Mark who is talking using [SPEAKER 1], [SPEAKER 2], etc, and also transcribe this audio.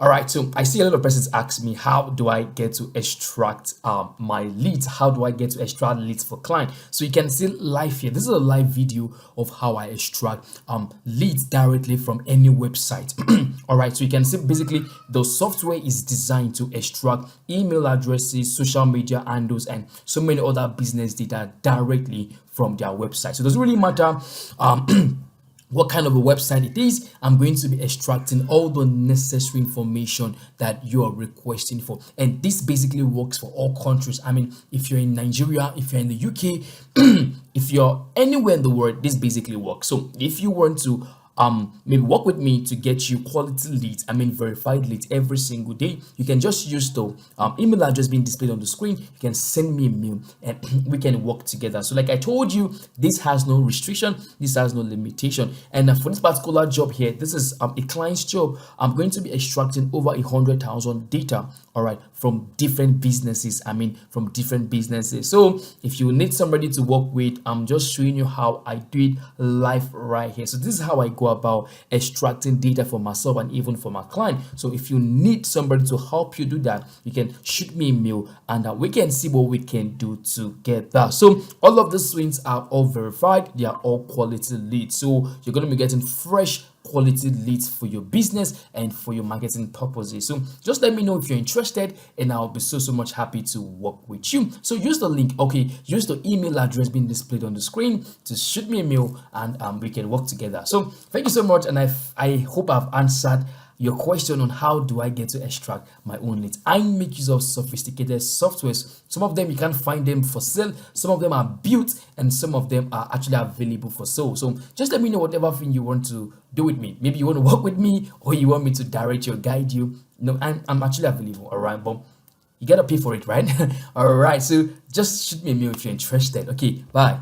[SPEAKER 1] All right, so I see a lot of persons ask me, how do I get to extract my leads? How do I get to extract leads for client? So you can see live here. This is a live video of how I extract leads directly from any website. All right, so you can see basically the software is designed to extract email addresses, social media handles, and so many other business data directly from their website. So it doesn't really matter what kind of a website it is. I'm going to be extracting all the necessary information that you are requesting for, and this basically works for all countries. I mean, if you're in Nigeria, if you're in the UK, if you're anywhere in the world, this basically works. So if you want to maybe work with me to get you quality leads, I mean verified leads every single day, you can just use the email address being displayed on the screen. You can send me a mail and we can work together. So like I told you, this has no restriction, this has no limitation. And for this particular job here, this is a client's job. I'm going to be extracting over 100,000 data, all right, from different businesses. I mean from different businesses. So if you need somebody to work with, I'm just showing you how I do it live right here. So this is how I go about extracting data for myself and even for my client. So if you need somebody to help you do that, you can shoot me a mail and we can see what we can do together. So all of the swings are all verified, they are all quality leads. So you're going to be getting fresh quality leads for your business and for your marketing purposes. So just let me know if you're interested and I'll be so much happy to work with you. So use the link, okay, use the email address being displayed on the screen to shoot me a mail and we can work together. So thank you so much, and I hope I've answered your question on how do I get to extract my own leads. I make use of sophisticated softwares. Some of them you can't find them for sale, some of them are built, and some of them are actually available for sale. So just let me know whatever thing you want to do with me. Maybe you want to work with me, or you want me to direct you or guide you. No, I'm actually available, all right, but you gotta pay for it, right? All right, so just shoot me a mail if you're interested. Okay, bye.